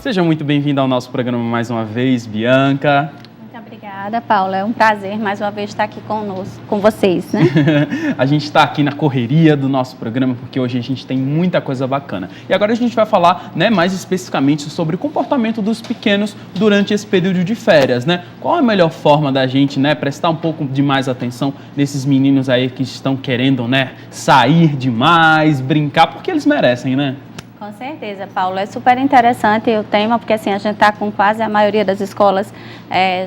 Seja muito bem-vinda ao nosso programa mais uma vez, Bianca. Muito obrigada, Paula. É um prazer mais uma vez estar aqui conosco, com vocês, né? A gente está aqui na correria do nosso programa porque hoje a gente tem muita coisa bacana. E agora a gente vai falar, né, mais especificamente sobre o comportamento dos pequenos durante esse período de férias, né? Qual a melhor forma da gente, né, prestar um pouco de mais atenção nesses meninos aí que estão querendo, né, sair demais, brincar, porque eles merecem, né? Com certeza, Paulo. É super interessante o tema, porque assim, a gente está com quase a maioria das escolas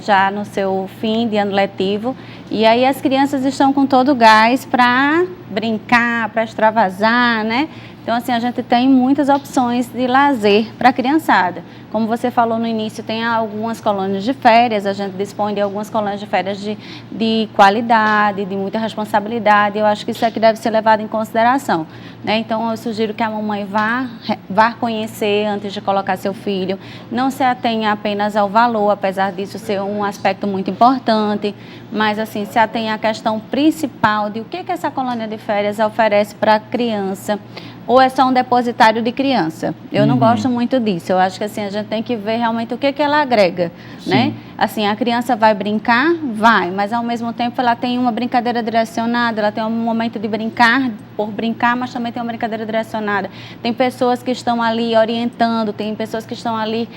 já no seu fim de ano letivo, e aí as crianças estão com todo o gás para brincar, para extravasar, né? Então, assim, a gente tem muitas opções de lazer para a criançada. Como você falou no início, tem algumas colônias de férias, a gente dispõe de algumas colônias de férias de qualidade, de muita responsabilidade. Eu acho que isso aqui deve ser levado em consideração, né? Então, eu sugiro que a mamãe vá conhecer antes de colocar seu filho. Não se atenha apenas ao valor, apesar disso ser um aspecto muito importante, mas, assim, se atenha à questão principal de o que essa colônia de férias oferece para a criança. Ou é só um depositário de criança? Eu não gosto muito disso. Eu acho que assim, a gente tem que ver realmente o que ela agrega, né? Assim, a criança vai brincar? Vai, mas ao mesmo tempo ela tem uma brincadeira direcionada, ela tem um momento de brincar por brincar, mas também tem uma brincadeira direcionada. Tem pessoas que estão ali orientando, tem pessoas que estão ali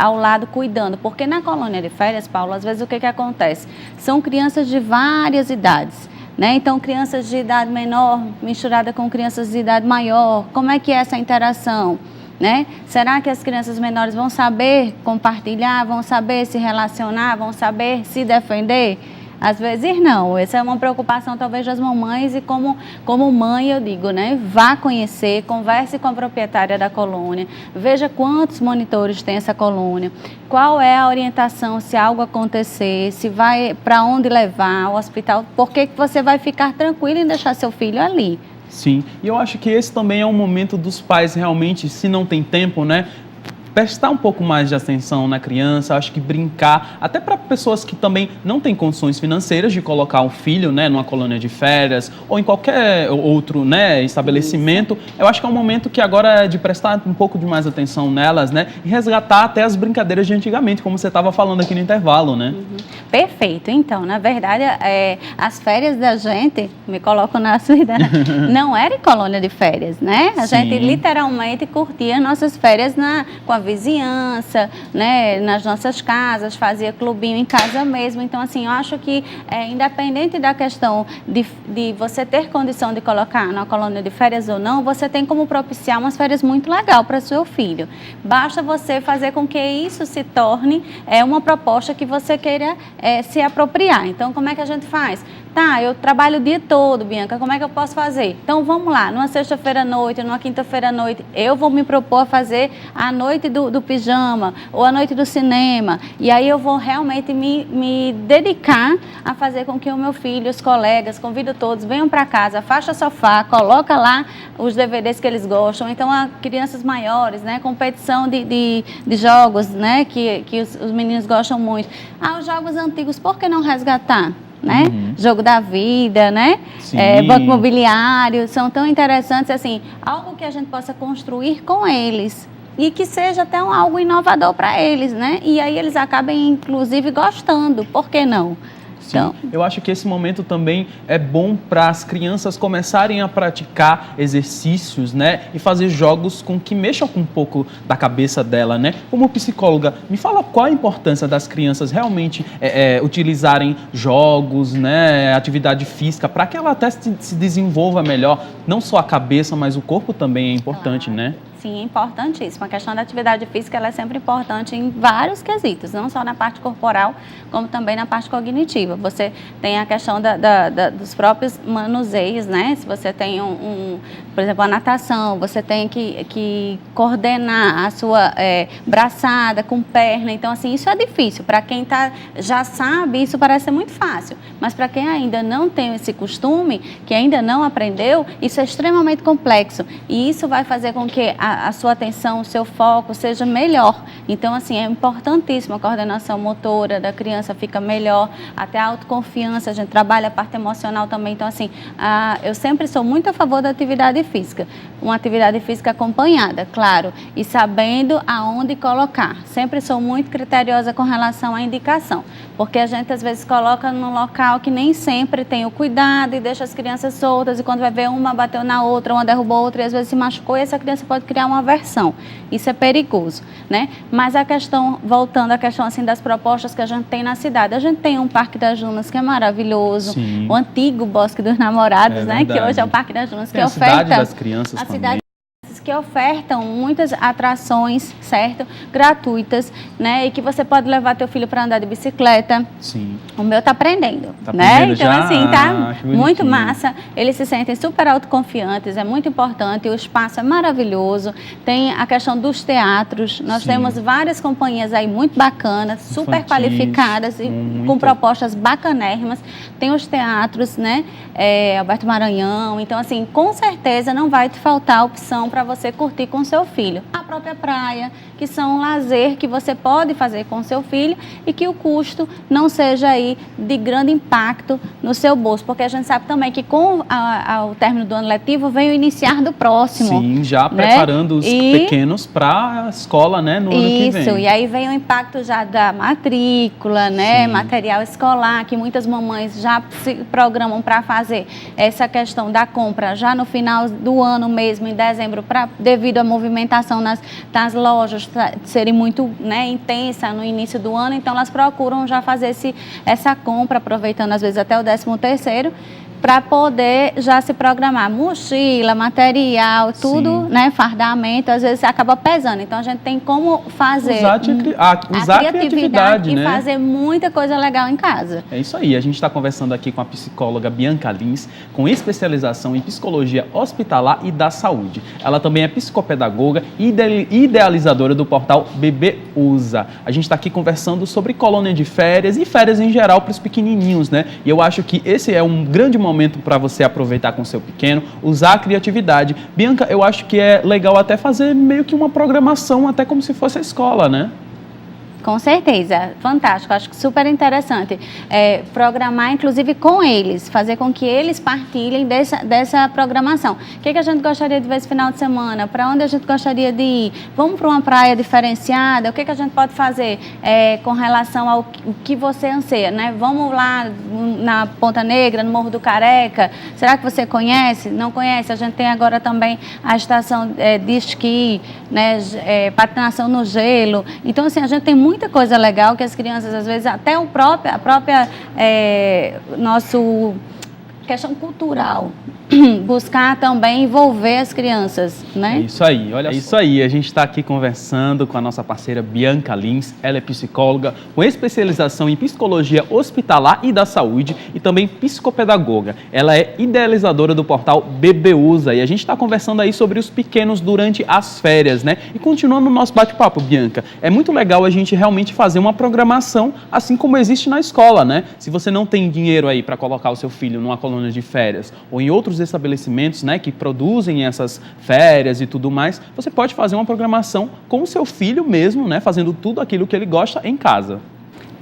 ao lado cuidando. Porque na colônia de férias, Paulo, às vezes o que acontece? São crianças de várias idades. Né? Então, crianças de idade menor misturada com crianças de idade maior, como é que é essa interação? Né? Será que as crianças menores vão saber compartilhar, vão saber se relacionar, vão saber se defender? Às vezes não, essa é uma preocupação talvez das mamães e como mãe eu digo, né? Vá conhecer, converse com a proprietária da colônia, veja quantos monitores tem essa colônia, qual é a orientação se algo acontecer, se vai para onde levar ao hospital, por que você vai ficar tranquilo em deixar seu filho ali. Sim, e eu acho que esse também é um momento dos pais realmente, se não tem tempo, né? Prestar um pouco mais de atenção na criança, acho que brincar, até para pessoas que também não têm condições financeiras de colocar um filho, né, numa colônia de férias ou em qualquer outro, né, estabelecimento, eu acho que é um momento que agora é de prestar um pouco de mais atenção nelas, né, e resgatar até as brincadeiras de antigamente, como você estava falando aqui no intervalo, né? Perfeito. Então, na verdade, as férias da gente, me coloco na sua idade, não era em colônia de férias, né? A gente literalmente curtia nossas férias com a vizinhança, né, nas nossas casas, fazia clubinho em casa mesmo. Então, assim, eu acho que independente da questão de você ter condição de colocar na colônia de férias ou não, você tem como propiciar umas férias muito legal para seu filho. Basta você fazer com que isso se torne uma proposta que você queira se apropriar. Então, como é que a gente faz? Tá, eu trabalho o dia todo, Bianca, como é que eu posso fazer? Então, vamos lá, numa sexta-feira à noite, numa quinta-feira à noite, eu vou me propor a fazer a noite do pijama ou a noite do cinema. E aí eu vou realmente me dedicar a fazer com que o meu filho, os colegas, convido todos, venham para casa, afasta o sofá, coloca lá os DVDs que eles gostam. Então, crianças maiores, né, competição de jogos, né, que os meninos gostam muito. Os jogos antigos, por que não resgatar? Né? Jogo da vida, né? Banco imobiliário, são tão interessantes, assim, algo que a gente possa construir com eles e que seja até algo inovador para eles, né? E aí eles acabem, inclusive, gostando, por que não? Sim, então, eu acho que esse momento também é bom para as crianças começarem a praticar exercícios, né? E fazer jogos com que mexam com um pouco da cabeça dela, né? Como psicóloga, me fala qual a importância das crianças realmente utilizarem jogos, né? Atividade física, para que ela até se desenvolva melhor, não só a cabeça, mas o corpo também é importante, né? Sim, é importantíssimo. A questão da atividade física ela é sempre importante em vários quesitos, não só na parte corporal, como também na parte cognitiva. Você tem a questão dos próprios manuseios, né? Se você tem por exemplo, a natação, você tem que coordenar a sua braçada com perna. Então, assim, isso é difícil. Para quem já sabe, isso parece ser muito fácil. Mas para quem ainda não tem esse costume, que ainda não aprendeu, isso é extremamente complexo. E isso vai fazer com que a sua atenção, o seu foco seja melhor. Então, assim, é importantíssimo a coordenação motora da criança, fica melhor, até a autoconfiança, a gente trabalha a parte emocional também. Então, assim, eu sempre sou muito a favor da atividade física. Uma atividade física acompanhada, claro, e sabendo aonde colocar. Sempre sou muito criteriosa com relação à indicação, porque a gente às vezes coloca num local que nem sempre tem o cuidado e deixa as crianças soltas, e quando vai ver, uma bateu na outra, uma derrubou outra e às vezes se machucou, e essa criança pode criar uma aversão. Isso é perigoso, né? Mas a questão, voltando à questão assim das propostas que a gente tem na cidade, a gente tem um Parque das Dunas que é maravilhoso, Sim. o antigo Bosque dos Namorados, né? Verdade. Que hoje é o Parque das Dunas, Tem que a oferta cidade das crianças a também. cidade que ofertam muitas atrações, certo? Gratuitas, né? E que você pode levar teu filho para andar de bicicleta. Sim. O meu tá aprendendo, Tá né? aprendendo Então, já? assim, tá Que muito bonitinho. massa. Eles se sentem super autoconfiantes, é muito importante. O espaço é maravilhoso. Tem a questão dos teatros. Nós Sim. temos várias companhias aí muito bacanas, super Infantis, qualificadas e muito. com propostas bacanérrimas. Tem os teatros, né? Alberto Maranhão. Então, assim, com certeza não vai te faltar opção para você curtir com seu filho. A própria praia, que são um lazer que você pode fazer com seu filho e que o custo não seja aí de grande impacto no seu bolso, porque a gente sabe também que com o término do ano letivo vem o iniciar do próximo. Sim, já né? preparando os pequenos para a escola, né, no ano que vem. Isso, e aí vem o impacto já da matrícula, né, Sim. material escolar, que muitas mamães já se programam para fazer essa questão da compra já no final do ano mesmo, em dezembro, devido à movimentação nas lojas serem muito, né, intensa no início do ano, então elas procuram já fazer essa compra, aproveitando às vezes até o 13º, para poder já se programar. Mochila, material, tudo, né, fardamento, às vezes acaba pesando. Então, a gente tem como fazer Usar a criatividade, e né? fazer muita coisa legal em casa. É isso aí. A gente está conversando aqui com a psicóloga Bianca Lins, com especialização em psicologia hospitalar e da saúde. Ela também é psicopedagoga e idealizadora do portal Bebê Usa. A gente está aqui conversando sobre colônia de férias e férias em geral para os pequenininhos, né? E eu acho que esse é um grande momento para você aproveitar com seu pequeno, usar a criatividade. Bianca, eu acho que é legal até fazer meio que uma programação, até como se fosse a escola, né? Com certeza, fantástico, acho que super interessante. Programar, inclusive, com eles, fazer com que eles partilhem dessa programação. O que a gente gostaria de ver esse final de semana? Para onde a gente gostaria de ir? Vamos para uma praia diferenciada? O que a gente pode fazer com relação ao que você anseia, né? Vamos lá na Ponta Negra, no Morro do Careca? Será que você conhece? Não conhece? A gente tem agora também a estação de esqui, né? Patinação no gelo. Então, assim, a gente tem muita coisa legal que as crianças, às vezes, até a própria nosso questão cultural, buscar também envolver as crianças, né? É isso aí, olha só. É isso aí, a gente está aqui conversando com a nossa parceira Bianca Lins, ela é psicóloga com especialização em psicologia hospitalar e da saúde e também psicopedagoga. Ela é idealizadora do portal Bebê Usa e a gente está conversando aí sobre os pequenos durante as férias, né? E continuando o nosso bate-papo, Bianca, é muito legal a gente realmente fazer uma programação assim como existe na escola, né? Se você não tem dinheiro aí para colocar o seu filho numa colônia de férias ou em outros estabelecimentos, né, que produzem essas férias e tudo mais, você pode fazer uma programação com o seu filho mesmo, né, fazendo tudo aquilo que ele gosta em casa.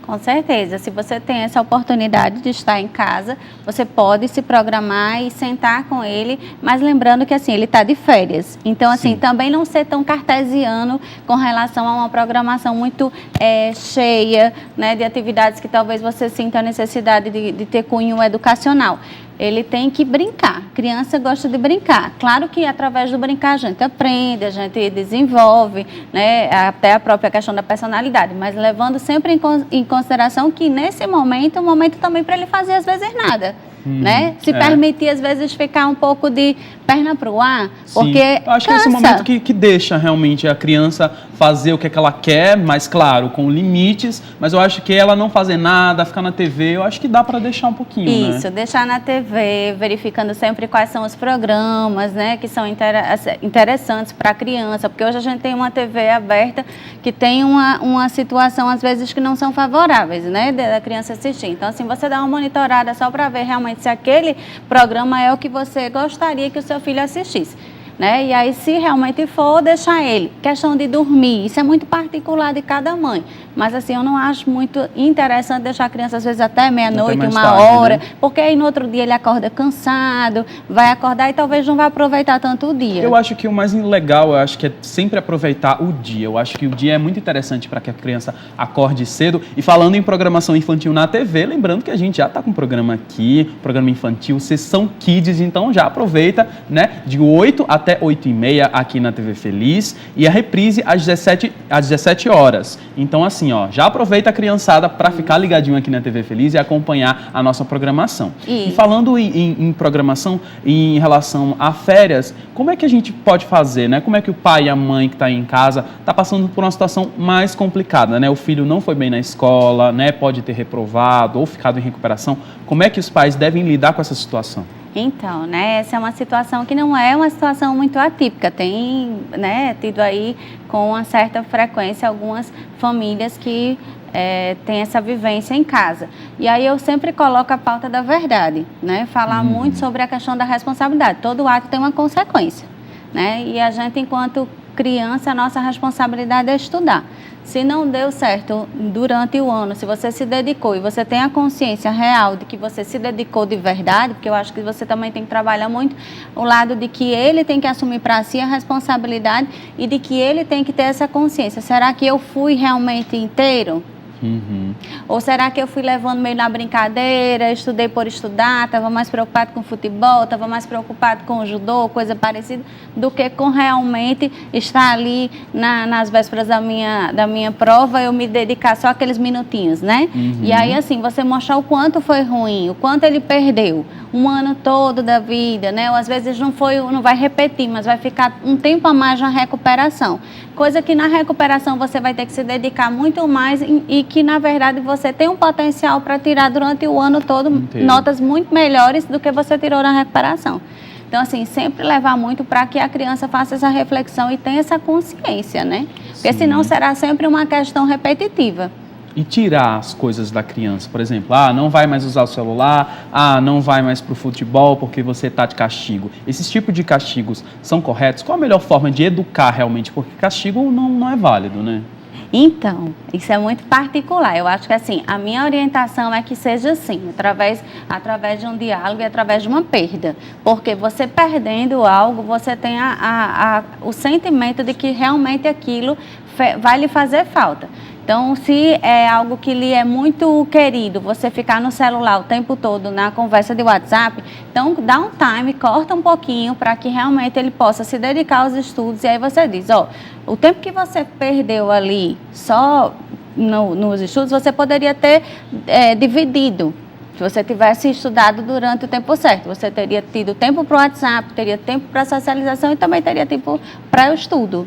Com certeza, se você tem essa oportunidade de estar em casa, você pode se programar e sentar com ele, mas lembrando que assim, ele está de férias. Então, assim, Sim. também não ser tão cartesiano com relação a uma programação muito cheia, né, de atividades que talvez você sinta a necessidade de ter cunho educacional. Ele tem que brincar. Criança gosta de brincar. Claro que através do brincar a gente aprende, a gente desenvolve, né, até a própria questão da personalidade, mas levando sempre em consideração que nesse momento é um momento também para ele fazer às vezes nada. Né? Se permitir, às vezes, ficar um pouco de perna pro ar, porque eu acho que esse é o momento que deixa realmente a criança fazer o que ela quer, mas claro, com limites, mas eu acho que ela não fazer nada, ficar na TV, eu acho que dá para deixar um pouquinho, Isso, né? deixar na TV, verificando sempre quais são os programas, né, que são interessantes para a criança, porque hoje a gente tem uma TV aberta que tem uma situação, às vezes, que não são favoráveis, né, da criança assistir. Então, assim, você dá uma monitorada só para ver realmente se aquele programa é o que você gostaria que o seu filho assistisse. né? E aí, se realmente for, deixar ele. Questão de dormir, isso é muito particular de cada mãe. Mas assim, eu não acho muito interessante deixar a criança, às vezes, até meia-noite, uma hora, né? Porque aí no outro dia ele acorda cansado, vai acordar e talvez não vai aproveitar tanto o dia. Eu acho que o mais legal, eu acho que é sempre aproveitar o dia. Eu acho que o dia é muito interessante para que a criança acorde cedo. E falando em programação infantil na TV, lembrando que a gente já está com um programa aqui, programa infantil, Sessão Kids, então já aproveita, né, de 8 até 8h30 aqui na TV Feliz e a reprise às 17 horas. Então assim, ó, já aproveita a criançada para ficar ligadinho aqui na TV Feliz e acompanhar a nossa programação. E falando em programação, em relação a férias, como é que a gente pode fazer, né? Como é que o pai e a mãe que está aí em casa está passando por uma situação mais complicada, né? O filho não foi bem na escola, né? Pode ter reprovado ou ficado em recuperação. Como é que os pais devem lidar com essa situação? Então, né, essa é uma situação que não é uma situação muito atípica. Tem, né, tido aí com uma certa frequência algumas famílias que têm essa vivência em casa. E aí eu sempre coloco a pauta da verdade, né, falar muito sobre a questão da responsabilidade. Todo ato tem uma consequência, né, e a gente, enquanto criança, a nossa responsabilidade é estudar. Se não deu certo durante o ano, se você se dedicou e você tem a consciência real de que você se dedicou de verdade, porque eu acho que você também tem que trabalhar muito o lado de que ele tem que assumir para si a responsabilidade e de que ele tem que ter essa consciência. Será que eu fui realmente inteiro? Ou será que eu fui levando meio na brincadeira, estudei por estudar, estava mais preocupado com futebol, estava mais preocupado com o judô, coisa parecida, do que com realmente estar ali nas vésperas da minha prova, eu me dedicar só aqueles minutinhos, né? E aí, assim, você mostrar o quanto foi ruim, o quanto ele perdeu, um ano todo da vida, né? Ou às vezes não vai repetir, mas vai ficar um tempo a mais na recuperação. Coisa que na recuperação você vai ter que se dedicar muito mais e que, na verdade, você tem um potencial para tirar durante o ano todo notas muito melhores do que você tirou na recuperação. Então, assim, sempre levar muito para que a criança faça essa reflexão e tenha essa consciência, né? Porque senão será sempre uma questão repetitiva. E tirar as coisas da criança, por exemplo, não vai mais usar o celular, não vai mais para o futebol porque você está de castigo. Esses tipos de castigos são corretos? Qual a melhor forma de educar realmente? Porque castigo não é válido, né? Então, isso é muito particular. Eu acho que, assim, a minha orientação é que seja assim, através de um diálogo e através de uma perda. Porque você perdendo algo, você tem o sentimento de que realmente aquilo vai lhe fazer falta. Então, se é algo que lhe é muito querido, você ficar no celular o tempo todo na conversa de WhatsApp, então dá um time, corta um pouquinho para que realmente ele possa se dedicar aos estudos. E aí você diz, o tempo que você perdeu ali só nos estudos, você poderia ter dividido. Se você tivesse estudado durante o tempo certo, você teria tido tempo para o WhatsApp, teria tempo para a socialização e também teria tempo para o estudo.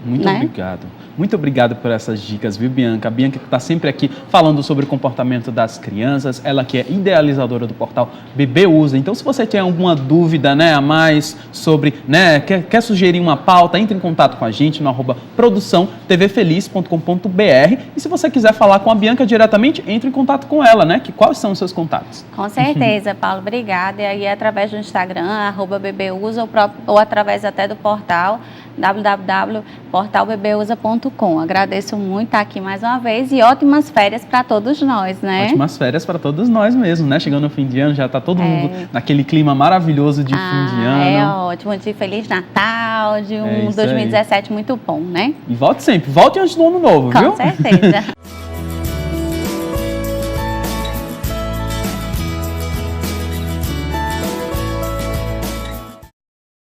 Muito obrigado. Muito obrigado por essas dicas, viu, Bianca? A Bianca está sempre aqui falando sobre o comportamento das crianças, ela que é idealizadora do portal Bebê Usa. Então, se você tem alguma dúvida, né, a mais sobre, né, quer sugerir uma pauta, entre em contato com a gente no @produçãotvfeliz.com.br. E se você quiser falar com a Bianca diretamente, entre em contato com ela, né? Quais são os seus contatos? Com certeza, Paulo, obrigada. E aí, através do Instagram, @BebêUsa, ou através até do portal www.portalbebeusa.com. Agradeço muito estar aqui mais uma vez e ótimas férias para todos nós, né? Ótimas férias para todos nós mesmo, né? Chegando no fim de ano, já está todo mundo naquele clima maravilhoso de fim de ano. É ótimo, de Feliz Natal, de um 2017 muito bom, né? E volte sempre, volte antes do ano novo, viu? Com certeza.